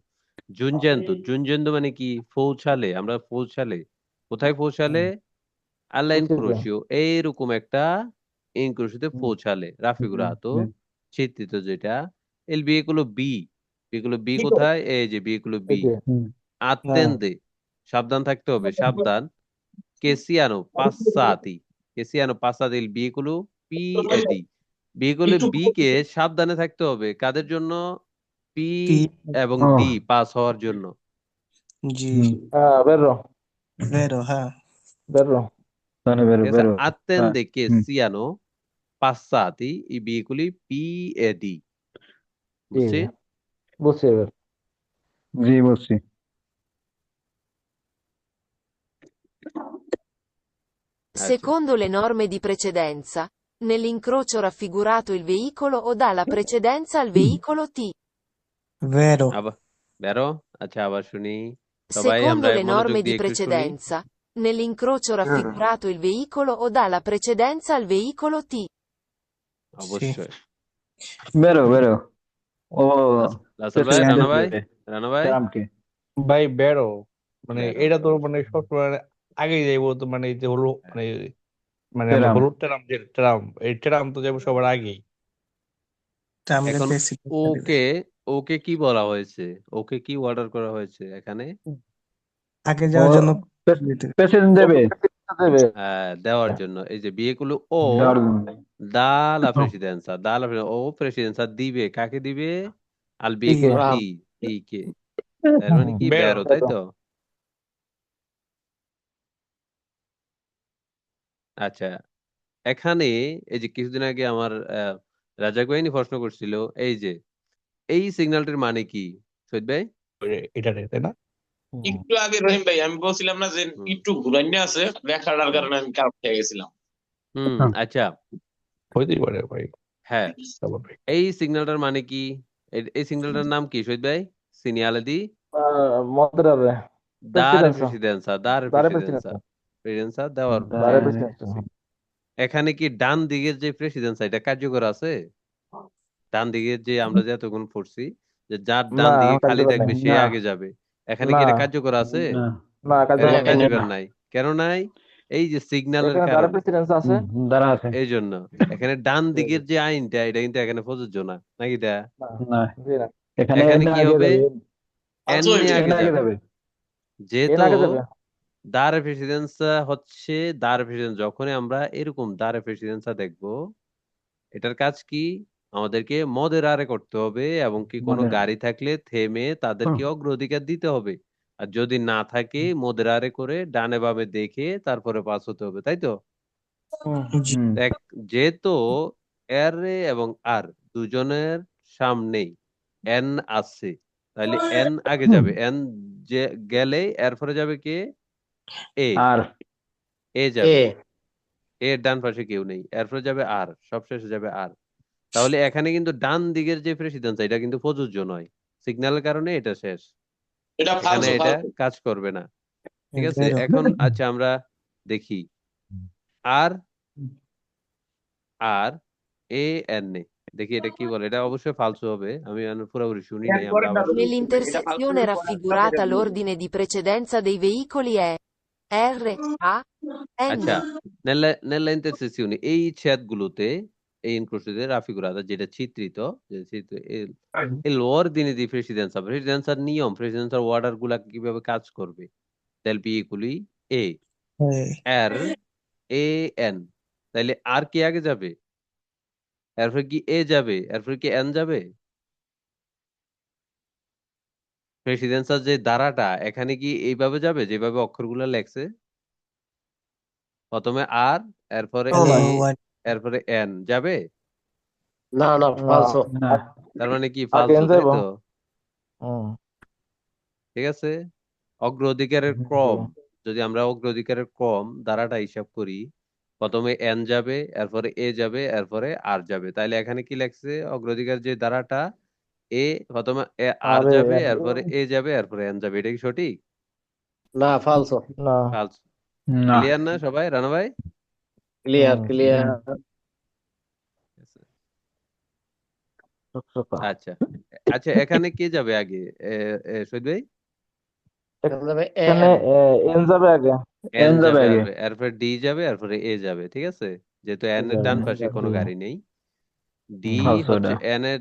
জুনজেন্তু মানে কি? পৌঁছালে, আমরা পৌঁছালে, কোথায় পৌঁছালে? আল্লাহ ইনক্রোশিও, এইরকম একটা ইনক্রোশিতে পৌঁছালে। রাফিগুরাতো চিত্রিত যেটা। এল বিয়েগুলো বি, বিয়েগুলো বি কোথায়? এই যে বিয়েগুলো বি। আত্তেন্দে, সাবধান থাকতে হবে, সাবধান। che siano passati il veicolo P e D। veicolo B কে সাবধানে থাকতে হবে কাদের জন্য? P পি এবং ও D পাস হওয়ার জন্য। জি হুম বেরো ভেরো হ্যাঁ বেরো তাহলে বেরো ঠিক আছে, বেরো হ্যাঁ attende che hmm siano passati i veicoli P e D। ঠিক বুঝছি? আছে বুঝছি এবার জি বলছি আচ্ছা Secondo le norme di precedenza, nell'incrocio raffigurato il veicolo o dà la precedenza al veicolo T। ভেরো আবার বেরো। আচ্ছা আবার শুনি, সবাই Secondo আমরা le মনোযোগ norme di দিয়ে একটু শুনি। precedenza, nell'incrocio raffigurato il veicolo o dà la precedenza al veicolo T। জি অবশ্যই। বেরো বেরো ও রাসেল ভাই, প্রেসিডেন্ট রানা ভাই, দেবে রানা ভাই। ট্রাম্পকে ভাই বেরো মানে বেরো, এটা তো মানে অবশ্যই। সবসময় আগেই যাইবো তো মানে এই যে হলো হ্যাঁ। মানে মানে আমরা ট্রাম্প হলুদ ট্রাম যে ট্রাম এই ট্রাম তো যাবো সবার আগেই ট্রাম্পকে এখন প্রেসিডেন্ট দিবে ওকে ওকে কি বলা হয়েছে? ওকে কি অর্ডার করা হয়েছে এখানে? আগে ও যাওয়ার জন্য দিতে প্রেসিডেন্ট দেবে দেবে দেওয়ার জন্য এই যে বিয়েগুলো ও দেওয়ার জন্য দালা প্রেসিডেন্সা দালা ও প্রেসিডেন্সা দিবে কাকে দিবে? আল পি বিয়েগুলো ট্রাম টি কে। তার মানে কি বেরো বেরো, তাই বেরো তো? আচ্ছা, এখানে এই যে কিছুদিন আগে আমার রাজা গোয়েনি প্রশ্ন করছিল, এই যে এই সিগন্যালটির মানে কি সৈয়দ ভাই? এটারে তাই না একটু আগে রহিম ভাই আমি বলছিলাম না যে হুম একটু ঘুরাইনে আছে লেখাটার হুম কারণে আমি কাপ খেয়ে গেছিলাম। আচ্ছা, হইতেই পারে ভাই হ্যাঁ, স্বাভাবিক এই সিগন্যালটার মানে কি? এই সিগন্যালটার নাম কি সৈয়দ ভাই? সিনিয়ালাদি মদরারে দারে প্রেসিডেন্সা প্রেসিডেন্সা দারে দারে প্রেসিডেন্সা প্রেসিডেন্সা প্রেসিডেন্সা দেওয়ার দারে জন্য প্রেসিডেন্সা বলতেছি। এখানে কি ডান দিকের যে প্রেসিডেন্সা এটা কার্যকর আছে? ডান দিকের যে আমরা যে এতক্ষণ পড়ছি যে যার না ডান দিকে খালি কার্যকর নেই থাকবে সে না আগে যাবে, এখানে কি না এটা কার্যকর আছে? না না এটা কার্যকর তো নেই কার্যকর নাই। কেন নাই? এই যে সিগন্যালের এখানে দারে কারণে। প্রেসিডেন্সা আছে দ্বারা আছে এই জন্য এখানে ডান দিকের যে আইনটা এটা কিন্তু এখানে প্রযোজ্য না, নাকি? এটা না না জি না এখানে এখানে এন কি আগে হবে? যাবে আচ্ছা এন এন আগে আগে যাবে, যাবে এর যেহেতু আগে যাবে দারে প্রেসিডেন্সা হচ্ছে দারে প্রেসিডেন্স। যখনই আমরা এরকম দারে প্রেসিডেন্সা দেখবো, এটার কাজ কি? আমাদেরকে মদেরারে করতে হবে এবং কি কোনো মনে গাড়ি থাকলে থেমে তাদেরকে অগ্রাধিকার দিতে হবে। আর যদি না থাকে মদেরারে করে ডানে বামে দেখে তারপরে পাস হতে হবে, তাই তো? জি দেখ, যেহেতু এর এবং আর দুজনের সামনেই এন আছে, তাহলে এন আগে যাবে। এন যে গেলে এরপরে যাবে কে? এ আর এ যাবে। এর ডান পাশে কেউ নেই, এরপরে যাবে আর, সবশেষে যাবে আর। তাহলে এখানে কিন্তু ডান দিকের যে প্রেসিডেন্স এটা কিন্তু প্রযোজ্য নয়, সিগন্যালের কারণে এটা শেষ। এটা এখানে ফালসো এটা ফালসো কাজ করবে না, ঠিক আছে? ভেরো এখন আচ্ছা আমরা দেখি আর আর এ এন এ, দেখি এটা কি বলে। এটা অবশ্যই ফালসু হবে, আমি পুরোপুরি শুনি নাই, আমরা আবার শুনি। Nell'intersezione raffigurata l'ordine di precedenza dei veicoli è R, A, আচ্ছা, N। নেল্লা ইন্টারসেকশনে এই ছেদগুলোতে এই ইনক্রোশিতে রাফিগুরাদা যেটা চিত্রিত, যে চিত্র el ordine di precedenza, precedenzaর নিয়ম, precedenzaর অর্ডার গুলা কিভাবে কাজ করবে। del veicoli A R A N, তাইলে আর কি আগে যাবে? এরপরে কি এ যাবে? এরপরে কি এন যাবে? প্রেসিডেন্সার যে ধারাটা এখানে কি এইভাবে যাবে যেভাবে অক্ষরগুলো লেখছে? প্রথমে আর, এরপরে ও এ, এরপরে এন যাবে? না না তার মানে কি আগে ফালতু, এন তাই যাবো তো? ঠিক আছে, অগ্রাধিকারের ক্রম, যদি আমরা অগ্রাধিকারের ক্রম ধারাটা হিসাব করি, প্রথমে এন যাবে, এরপরে এ যাবে, এরপরে আর যাবে। তাইলে এখানে কি লেখছে? অগ্রাধিকার যে ধারাটা এ, প্রথমে আর আরে যাবে, এরপরে এ যাবে, এরপরে এন যাবে। এটা কি সঠিক? না ফালসো না ফালতু। না ক্লিয়ার না সবাই? রানা ভাই? ক্লিয়ার ক্লিয়ার আচ্ছা আচ্ছা, এখানে কে যাবে আগে? সৈয়দ ভাই? এখানে এন যাবে আগে এন এন যাবে যাবে, আগে এরপরে ডি যাবে, এরপরে এ যাবে, ঠিক আছে? যেহেতু এন এর ডান পাশে কোনো গাড়ি নেই, ডি ফালসো হচ্ছে এটা এন এর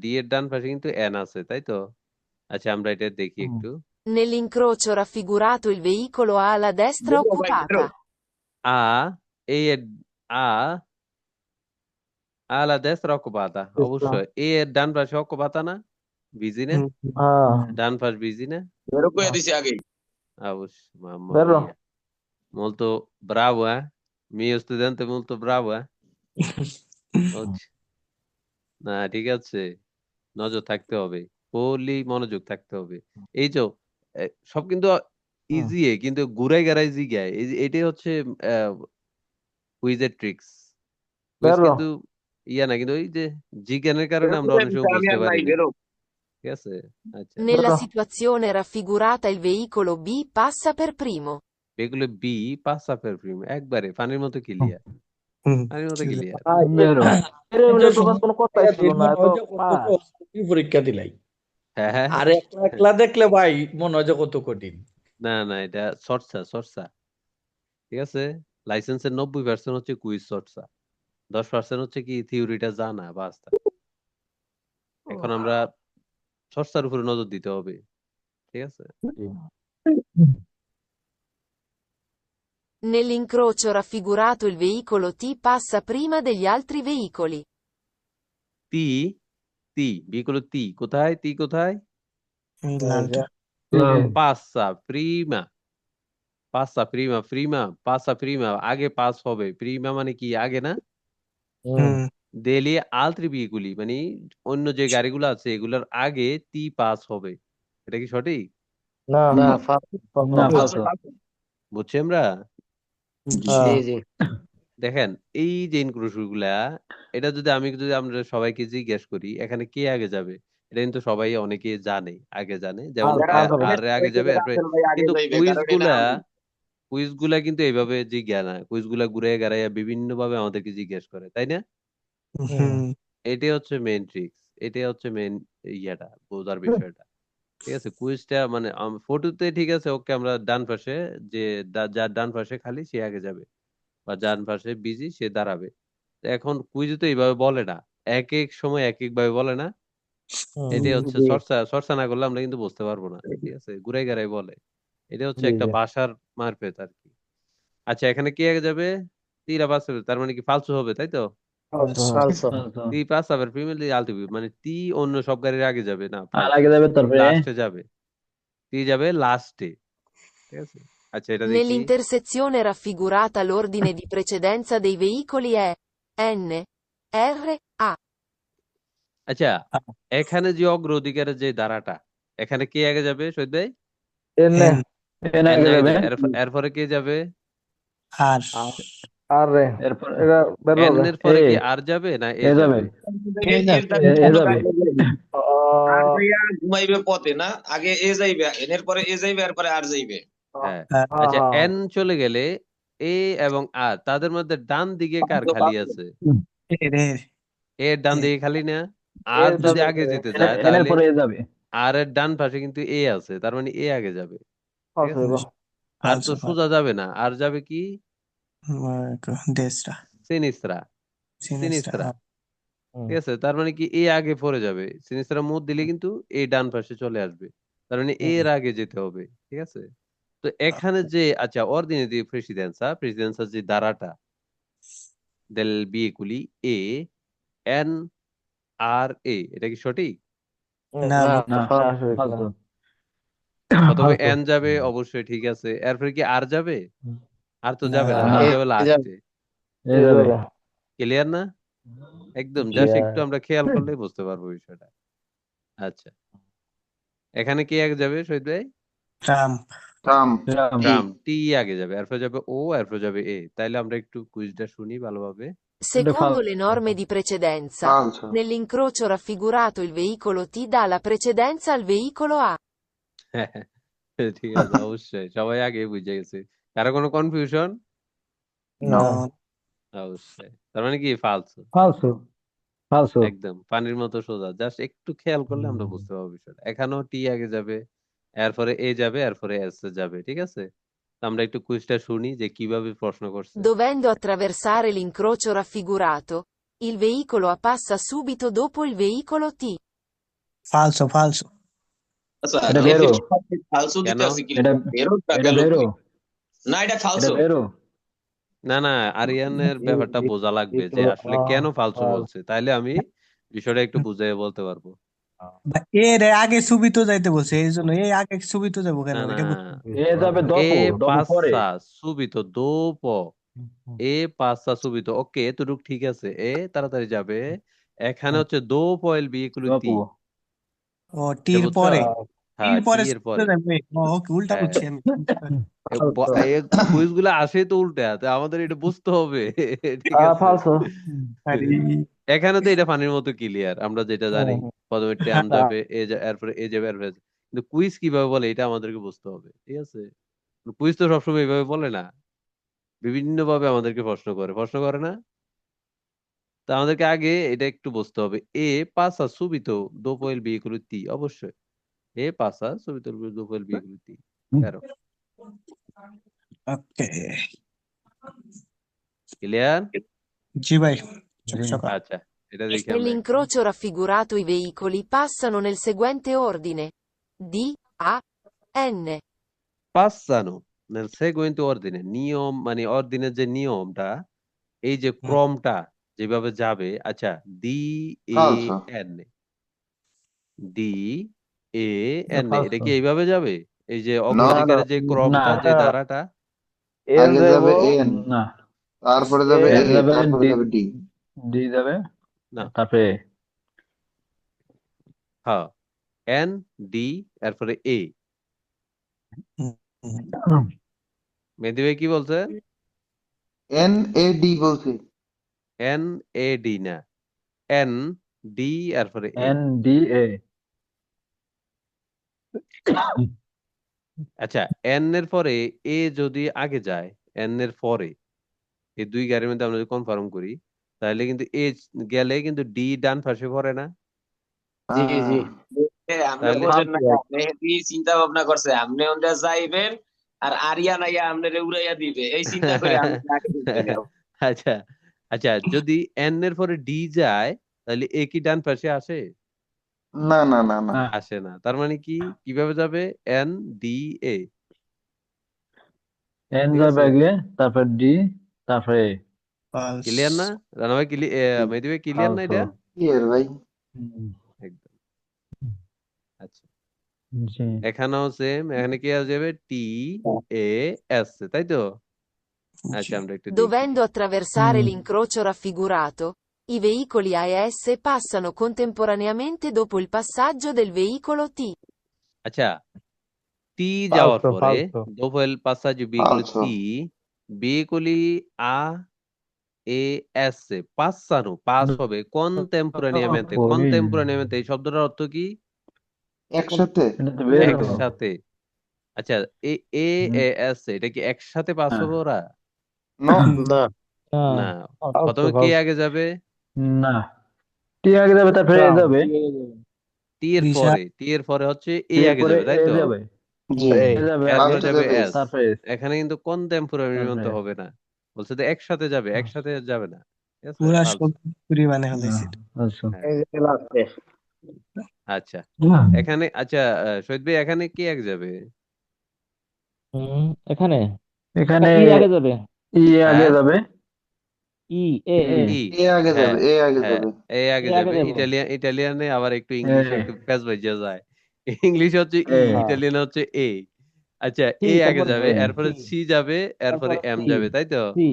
ডি এর ডান পাশে কিন্তু এন আছে, তাই তো? আচ্ছা আমরা এটা দেখি একটু। Nell'incrocio raffigurato il veicolo A alla destra occupata. A, A এর A a la destra occupata অবশ্যই এ এর ডান পাশে occupata না বিজি না ডান পাশ বিজি না বেরো করে দিছি আগেই। অবশ্যই mamma Vero? mia molto bravo mio studente molto bravo হচ্ছে না ঠিক আছে নজর থাকতে হবে ফুললি মনোযোগ থাকতে হবে এই যে সব কিন্তু ইজি কিন্তু ঘুরে গেরাই জিগায় এটাই হচ্ছে কুইজের ট্রিক্স কুইজ Vero? কিন্তু ইয়া না কিন্তু ওই যে জিজ্ঞানের কারণে আমরা অনেক সময় আমি বুঝতে আর পারি নাই না বেরো। ঠিক আছে আচ্ছা Nella Vero? situazione raffigurata il veicolo B passa per primo. এগুলো বি পাঁচটা প্রিম একবারে পানির মতো ক্লিয়ার পানির মতো ক্লিয়ার Vero? এর মধ্যে তো কোনো কথাই ছিল না তো কি পরীক্ষা দিলাই হ্যাঁ হ্যাঁ আর একলা একলা দেখলে ভাই মনে হয় যে কত কঠিন। না না এটা চর্চা চর্চা ঠিক আছে লাইসেন্সের 90% হচ্ছে কুইজ চর্চা 10% হচ্ছে কি থিওরিটা জানা বাস্তা এখন আমরা চর্চার উপরে নজর দিতে হবে ঠিক আছে Nell'incrocio raffigurato il veicolo T passa prima degli altri veicoli. তি তি বিগুলো তি কোথায় তি কোথায় লালটা পাসা প্রিমা পাসা প্রিমা প্রিমা পাসা প্রিমা আগে পাস হবে প্রিমা মানে কি আগে না দেলি আলত্রি বিগুলি মানে অন্য যে গাড়িগুলো আছে এগুলোর আগে তি পাস হবে এটা কি সঠিক না না না falso বুঝছি আমরা জি দেখেন এই যে ইনক্লুশন গুলা এটা যদি আমরা সবাইকে জিজ্ঞেস করি এখানে কে আগে যাবে এটা কিন্তু সবাই অনেকে জানে আগে জানে যেমন আর আগে যাবে কিন্তু কুইজ গুলা কিন্তু এইভাবে জিজ্ঞাসা না কুইজ গুলা ঘুরে গাড়াইয়া বিভিন্ন ভাবে আমাদেরকে জিজ্ঞেস করে তাই না এটাই হচ্ছে মেইন ট্রিক্স এটাই হচ্ছে মেইন ইয়াটা বোঝার বিষয়টা ঠিক আছে কুইজটা মানে ফটোতে ঠিক আছে ওকে আমরা ডান পাশে যে যার ডান পাশে খালি সে আগে যাবে বা ডান পাশে বিজি সে দাঁড়াবে এখন কুইজ তো এইভাবে বলে না এক এক সময় এক এক ভাবে বলে না এটাই হচ্ছে চর্চা না করলে আমরা কিন্তু বুঝতে পারবো না ঠিক আছে ঘুরে গেরাই বলে এটা হচ্ছে একটা ভাষার মারফত আর কি আচ্ছা এখানে কি আগে যাবে তীরা পাস হবে তার মানে কি ফালতু হবে তাই তো তি পাস হবে ফিমেল আলটিভি মানে তি অন্য সব গাড়ির আগে যাবে না আর আগে যাবে তারপরে লাস্টে যাবে তি যাবে লাস্টে ঠিক আছে আচ্ছা এটা দেখি Nell'intersezione raffigurata l'ordine di precedenza dei veicoli è N, R, A. আচ্ছা এখানে যে অগ্রাধিকারের যে ধারাটা এখানে কে আগে যাবে শহীদ ভাই এনে এন আগে যাবে এরপরে কে যাবে আর আর এরপর এটা বের এন হবে এর পরে কি আর যাবে না এ এ যাবে যাবে এ যাবে আর যাইয়া ঘুমাইবে পথে না আগে এ যাইবে এর পরে এ যাইবে এরপরে আর যাইবে হ্যাঁ আচ্ছা এন চলে গেলে এ এবং আর তাদের মধ্যে ডান দিকে কার খালি আছে এর ডান দিকে খালি না আর যদি আগে যেতে চায় এর তাহলে পরে এ যাবে আর এর ডান পাশে কিন্তু এ আছে তার মানে এ আগে যাবে ঠিক আছে? falso আর তো সোজা যাবে না আর যাবে কি দেশরা সিনিস্ত্রা সিনিস্ত্রা ঠিক আছে তার মানে কি এ আগে পড়ে যাবে সিনিস্ত্রা মুখ দিলে কিন্তু এ ডান পাশে চলে আসবে তার মানে এর আগে যেতে হবে ঠিক আছে তো এখানে যে আচ্ছা ordine di presidenza যে ধারাটা del veicoli A N R A এটা কি সঠিক না না falso falso প্রথমে falso N যাবে অবশ্যই ঠিক আছে এরপরে কি আর যাবে আর তো যাবে না না, আর যাবে লাস্টে এ যাবে ক্লিয়ার না একদম জাস্ট একটু আমরা খেয়াল করলে বুঝতে পারবো বিষয়টা আচ্ছা এখানে কি আগে যাবে শহীদ ভাই ট্রাম্প ট্রাম টি আগে যাবে এরপর যাবে ও এরপর যাবে এ তাইলে আমরা একটু কুইজটা শুনি ভালোভাবে Secondo le norme di precedenza, nell'incrocio raffigurato il veicolo T dà la precedenza al veicolo A. ঠিক আছে অবশ্যই সবাই আগে বুঝে গেছে কারো কোনো কনফিউশন no অবশ্যই তার মানে কি ফালতু falso falso একদম পানির মতো সোজা জাস্ট একটু খেয়াল করলে আমরা বুঝতে পারবো বিষয়টা এখানেও টি আগে যাবে এরপরে এ যাবে এরপরে এস যাবে ঠিক আছে তো আমরা একটু কুইজটা শুনি যে কিভাবে প্রশ্ন করছে Dovendo attraversare l'incrocio raffigurato, il veicolo A passa subito dopo il veicolo T. falso আচ্ছা এটা বেরো, ফালসু কেন? দিতে আছে কি এটা বেরোটা এটা গেল বেরো, কই? না এটা এটা ফালসু। বেরো। না আরিয়ানের ব্যাপারটা বোঝা লাগবে যে আসলে কেন ফালতু বলছে, তাইলে আমি বিষয়টা একটু বুঝিয়ে বলতে পারবো। এর আগে সুবিত যাইতে বলছে, এই জন্য এই আগে সুবিত যাবো কেন না এটা বুঝতে এ যাবে এ দপ পরে। পাঁচা সুবিত দো প এ পাঁচা সুবিত, ওকে এতটুক ঠিক আছে, এ তাড়াতাড়ি যাবে। এখানে হচ্ছে দো পয়েল বিয়ে কুলু দপ তি, ও এটা টির বুঝছো? পরে, হ্যাঁ টির টি পরে এর সুবিত পরে। যাবে। ও ওকে, উল্টা হ্যাঁ বুঝছি আমি। কুইজ গুলো আসে তো উল্টা, তো আমাদের এটা বুঝতে হবে। ঠিক আছে, ফালসো। আরে এখানে তো এটা পানির মতো ক্লিয়ার, আমরা যেটা জানি প্রথমে ট্যাম যাবে, এরপরে এ যাবে, এরপরে কিন্তু কুইজ কিভাবে বলে এটা আমাদেরকে বুঝতে হবে। ঠিক আছে, কুইজ তো সবসময় এইভাবে বলে না, বিভিন্ন ভাবে আমাদেরকে প্রশ্ন করে না। তা আমাদেরকে আগে এটা একটু বুঝতে হবে। এ পাসা সুবিতো দোপয়েল বিয়ে করুতি, অবশ্যই এ পাসা সুবিতো দোপয়েল বিয়ে করুতি। তেরো, ওকে, ক্লিয়ার? জি ভাই, জি। সকাল। আচ্ছা, এটা দেখি আমরা একটু। Nell'incrocio raffigurato i veicoli passano nel seguente ordine: D, A, N. পাসানো nel seguente ordine, নিয়ম মানে অর্ডিনের যে নিয়মটা, এই যে হুম, ক্রমটা যেভাবে যাবে। আচ্ছা, ডি এ ফালসো। এন, ডি এ এটা এন, এটা ফালসো। কি এইভাবে যাবে? এই যে না, অগ্রাধিকারের যে না, ক্রমটা, যে ধারাটা। এন আগে যাইব, যাবে এন, না, তারপরে এ যাবে এন এ, যাবে, তারপরে ডি যাবে ডি। ডি যাবে, না, তারপরে হ্যাঁ, এন ডি, এরপরে এ। হুম, হুম। মেহেদী ভাই কি বলছে? এন এ ডি বলছি। এন এ ডি না, এন ডি এরপরে এ। এন ডি এ। আচ্ছা, এন এর পরে এ যদি আগে যায়, এন এর পরে এই দুই গাড়ির মধ্যে আমরা যদি কনফার্ম করি, তাহলে কিন্তু এ গেলে কিন্তু ডি ডান পাশে পড়ে না। জি জি। আপনি তাহলে বোঝেন না, ফালসো ভাই। মেহেদি চিন্তা ভাবনা করছে আপনি ওনটা যাইবেন আর আরিয়ান আইয়া আপনারে উড়াইয়া দিবে, এই চিন্তা করে আমি আগে ঢুকতে গেলাম। আচ্ছা আচ্ছা, যদি এন এর পরে ডি যায়, তাহলে এ কি ডান পাশে আসে? না না না না, না, আসে না। তার মানে কি, কিভাবে যাবে? এন ডি এ। এন ঠিক যাবে আছে, আগে, তারপর ডি, তারপরে এ। ফালস। ক্লিয়ার না? রানা ভাই মেহেদী ভাই ক্লিয়ার না ফালসো। এটা? কি এর ভাই? একদম। আচ্ছা, জি। এখানেও সেম, এখানে কি আসবে? টি এ এস, তাই তো? জি। আচ্ছা, আমরা একটু দেখি। Dovendo attraversare l'incrocio raffigurato, i veicoli A e S passano contemporaneamente dopo il passaggio del veicolo T. আচ্ছা, টি যাওয়ার ফালসো পরে, ফালসো। dopo il passaggio veicoli ফালসো। T, veicoli A A S passano, pass হবে contemporaneamente। ওই, contemporaneamente এই শব্দটার অর্থ কি? একসাথে। এটা তো বেরো। একসাথে। আচ্ছা, এ এ এ এস এটা কি একসাথে পাস হ্যাঁ, হবে ওরা? নো, না না, ফালসো প্রথমে কে ফালসো। আগে যাবে? না, টি আগে যাবে, তারপরে এ যাবে, দিশা। টি এর পরে হচ্ছে এ টি এর আগে পরে যাবে, তাই এ তো? যাবে, জি, এই এ যাবে আগে, এরপরে লাস্টে যাবে যাবে এস। তারপরে এস, এখানে কিন্তু কন্টেম্পোরারি তারপরে তো হবে না, বলছে যে একসাথে যাবে, একসাথে যাবে না। ঠিক আছে, পুরা ফালসো। শব্দ পুরি মানে না, হলাইছে। আচ্ছা। হ্যাঁ, এই যে লাস্টে। আচ্ছা। এখানে আচ্ছা, শহীদ ভাই এখানে কে আগে যাবে? এখানে এখানে ই আগে যাবে। ই আগে হ্যাঁ, যাবে, ই এ এ ই। এ আগে হ্যাঁ, যাবে, এ আগে হ্যাঁ, যাবে। এ আগে এ আগে যাবে। যাবো। ইটালিয়ানে আবার একটু এ ইংলিশে একটু প্যাচ বাজে যায়। ইংলিশ হচ্ছে ই, এ হ্যাঁ। ইটালিয়ান হচ্ছে এ। আচ্ছা, সি এ আগে তারপর যাবে, এ এরপরে সি সি যাবে, এরপরে তারপর এম সি যাবে, তাই তো? সি।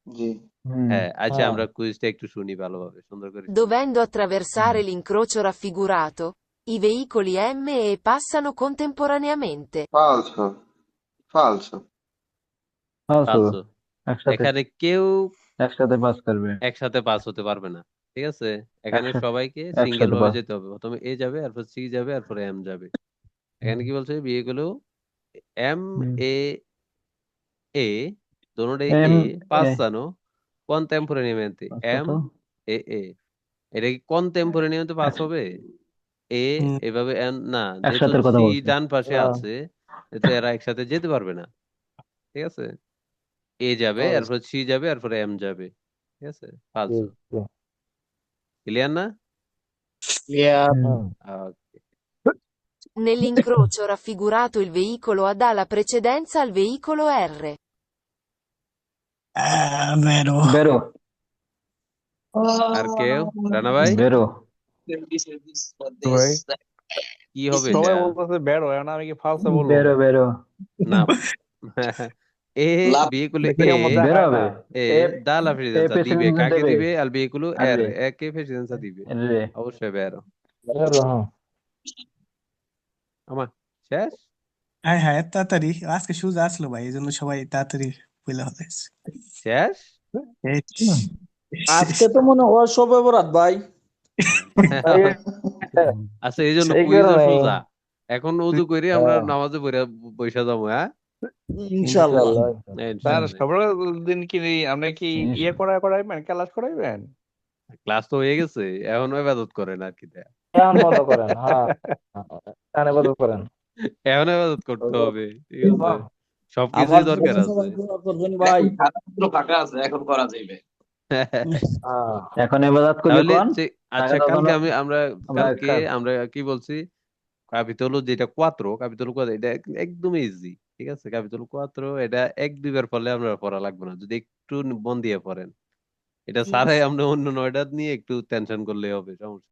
জি। হুম, হ্যাঁ, আচ্ছা, হ্যাঁ আমরা কুইজটা একটু শুনি ভালোভাবে, সুন্দর করে শুনি। Dovendo attraversare l'incrocio raffigurato, i veicoli M e E passano contemporaneamente. ফালসো, ফালসো। ফালসো। ফালসো। একসাথে, এখানে কেউ একসাথে পাস করবে, একসাথে পাস হতে পারবে না। ঠিক আছে, এখানে একসাথে, সবাইকে সিঙ্গেল একসাথে ভাবে পাস। যেতে হবে। প্রথমে এ যাবে, এরপর সি যাবে, এরপর এম যাবে। এখানে কি বলছে? বিয়েগুলো এম এ এ, দোনোটাই M A, A passano contemporaneamente, M কত, এ এ। এটা কি contemporaneamente পাস হবে? এ হুম, এভাবে এম না, যেহেতু একসাথে কথা সি বলছে। ডান পাশে আছে, তো এরা একসাথে যেতে পারবে না। ঠিক আছে, এ যাবে, ফালসো। এরপর সি যাবে, এরপর এম যাবে। ঠিক আছে, ফালসো। ক্লিয়ার না? Clear. Okay. Nell'incrocio raffigurato il veicolo A dà la precedenza al veicolo R. vero বেরো আর কেউ? রানা ভাই বেরো তো ভাই কি হবে সবাই এটা? বলতেছে বেরো, এখন আমি কি ফালসা বলবো? বেরো বেরো না এ veículo দেখি E আমার বেরো দেখায় হবে না। dà la এ presidenza dive প্রেসিডেন্ট কাকে দেবে দিবে al veicolo R আরে E কে presidenza দিবে রে অবশ্যই বেরো বেরো, হ্যাঁ। আমার শেষ হ্যাঁ হ্যাঁ এত তাড়াতাড়ি আজকে সুজা আসলো ভাই এই জন্য সবাই তাড়াতাড়ি বলে হতেছে শেষ আজকে তো মনে হয় শবে বরাত ভাই। আচ্ছা এই জন্য সেই কুইজও কারণে সোজা এখন উজু করে আমরা নামাজে পড়ে বৈশা যাবো হ্যাঁ ইনশাল্লাহ। ইনশাল্লাহ। স্যার ইনশাআল্লাহ সবার দিন কি আপনি কি ইয়ে করাইবেন, ক্লাস করাইবেন? ক্লাস তো হয়ে গেছে এখন ইবাদত করেন আর কি এখন মতো করেন, হ্যাঁ, এখন ইবাদত করেন। এখন ইবাদত করতে হবে ঠিক আছে আমার সবকিছুই দরকার আছে দোয়া করবেন ভাই। খাতাপত্র ফাঁকা আছে, এখন করা যাইবে। হ্যাঁ। এখন এবাদাত করি তাহলে কোন আচ্ছা টাকা কালকে তখন আমরা আমরা কালকে আমরা কি বলছি capítulo যেটা 4 capítulo 4 এটা একদম ইজি ঠিক আছে capítulo 4 এটা এক দুইবার পড়লে আমরা পড়া লাগবে না যদি একটু মন দিয়ে পড়েন এটা ছাড়াই আমরা অন্য 9টা নিয়ে একটু টেনশন করলে হবে সমস্যা